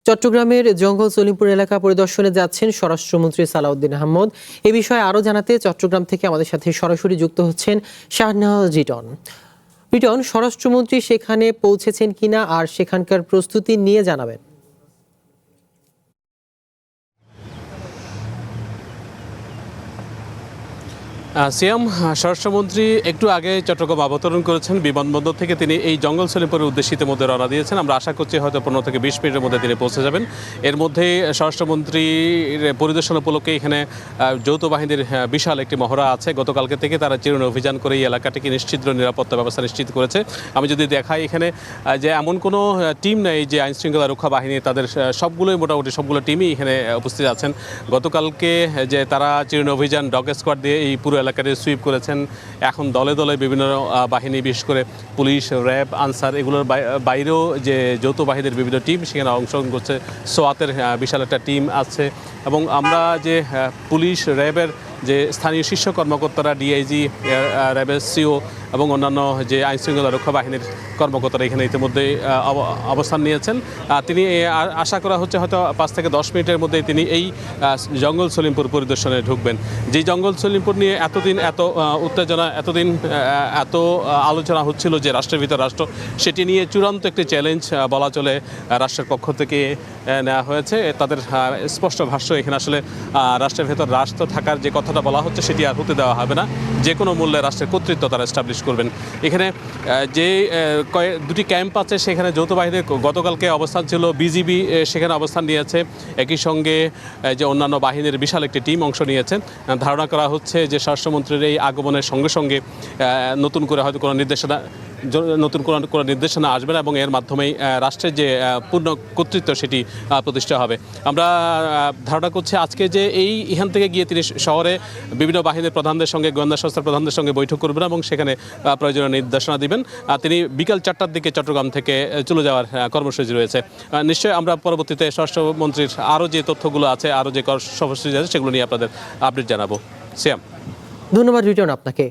চট্টগ্রামের জঙ্গল সলিমপুর এলাকা পরিদর্শনে যাচ্ছেন স্বরাষ্ট্রমন্ত্রী সালাউদ্দিন আহমদ। এ বিষয়ে আরও জানাতে চট্টগ্রাম থেকে আমাদের সাথে সরাসরি যুক্ত হচ্ছেন শাহনেওয়াজ রিটন। রিটন, স্বরাষ্ট্রমন্ত্রী সেখানে পৌঁছেছেন কিনা আর সেখানকার প্রস্তুতি নিয়ে জানাবেন। সিয়াম, স্বরাষ্ট্রমন্ত্রী একটু আগে চট্টগ্রাম অবতরণ করেছেন। বিমানবন্দর থেকে তিনি এই জঙ্গল সলিমপুরের উদ্দেশ্যে ইতিমধ্যে রওনা দিয়েছেন। আমরা আশা করছি হয়তো 15 থেকে 20 মিনিটের মধ্যে তিনি পৌঁছে যাবেন। এর মধ্যেই স্বরাষ্ট্রমন্ত্রীর পরিদর্শন উপলক্ষে এখানে যৌথ বাহিনীর বিশাল একটি মহড়া আছে। গতকালকে থেকে তারা চিরুনি অভিযান করে এই এলাকাটিকে নিশ্চিদ্র নিরাপত্তা ব্যবস্থা নিশ্চিত করেছে। আমি যদি দেখাই এখানে যে এমন কোনো টিম নেই যে আইনশৃঙ্খলা রক্ষা বাহিনী, তাদের মোটামুটি সবগুলো টিমই এখানে উপস্থিত আছেন। গতকালকে যে তারা চিরুনি অভিযান ডগ স্কোয়াড দিয়ে এই পুরো এলাকাটি সুইপ করেছেন। এখন দলে দলে বিভিন্ন বাহিনী, বিশেষ করে পুলিশ, র্যাব, আনসার, এগুলোর বাইরেও যে যৌথ বাহিনীর বিভিন্ন টিম সেখানে অংশগ্রহণ করছে। সোয়াতের বিশাল একটা টিম আছে এবং আমরা যে পুলিশ, র্যাবের যে স্থানীয় শীর্ষ কর্মকর্তারা, ডিআইজি, র্যাবের সিও এবং অন্যান্য যে আইনশৃঙ্খলা রক্ষা বাহিনীর কর্মকর্তারা এখানে ইতিমধ্যেই অবস্থান নিয়েছেন। তিনি আশা করা হচ্ছে হয়তো 5 থেকে 10 মিনিটের মধ্যেই তিনি এই জঙ্গল সলিমপুর পরিদর্শনে ঢুকবেন। যে জঙ্গল সলিমপুর নিয়ে এতদিন এত উত্তেজনা, এত আলোচনা হচ্ছিল যে রাষ্ট্রের ভিতর রাষ্ট্র, সেটি নিয়ে চূড়ান্ত একটি চ্যালেঞ্জ বলা চলে রাষ্ট্রের পক্ষ থেকে নেওয়া হয়েছে। তাদের স্পষ্ট ভাষ্য, এখানে আসলে রাষ্ট্রের ভেতর রাষ্ট্র থাকার যে কথাটা বলা হচ্ছে সেটি আর হতে দেওয়া হবে না। যে কোনো মূল্যে রাষ্ট্রের কর্তৃত্ব তারা এস্টাবলিশ করবেন। এখানে যে দুটি ক্যাম্প আছে সেখানে যৌথ বাহিনীর গতকালকে অবস্থান ছিল, বিজিবি সেখানে অবস্থান নিয়েছে। একই সঙ্গে যে অন্যান্য বাহিনীর বিশাল একটি টিম অংশ নিয়েছেন। ধারণা করা হচ্ছে যে স্বরাষ্ট্রমন্ত্রীর এই আগমনের সঙ্গে সঙ্গে নতুন করে হয়তো কোনো নির্দেশনা আসবে না এবং এর মাধ্যমেই রাষ্ট্রের যে পূর্ণ কর্তৃত্ব সেটি প্রতিষ্ঠা হবে। আমরা ধারণা করছি আজকে যে এখান থেকে গিয়ে তিনি শহরে বিভিন্ন বাহিনীর প্রধানদের সঙ্গে, গোয়েন্দা সংস্থার প্রধানদের সঙ্গে বৈঠক করবেন এবং সেখানে প্রয়োজনীয় নির্দেশনা দিবেন। তিনি বিকাল 4টার দিকে চট্টগ্রাম থেকে চলে যাওয়ার কর্মসূচি রয়েছে। নিশ্চয়ই আমরা পরবর্তীতে স্বরাষ্ট্রমন্ত্রীর আরও যে তথ্যগুলো আছে, আরও যে কর্মসূচি আছে সেগুলো নিয়ে আপনাদের আপডেট জানাবো। সিয়াম, ধন্যবাদ রিটন আপনাকে।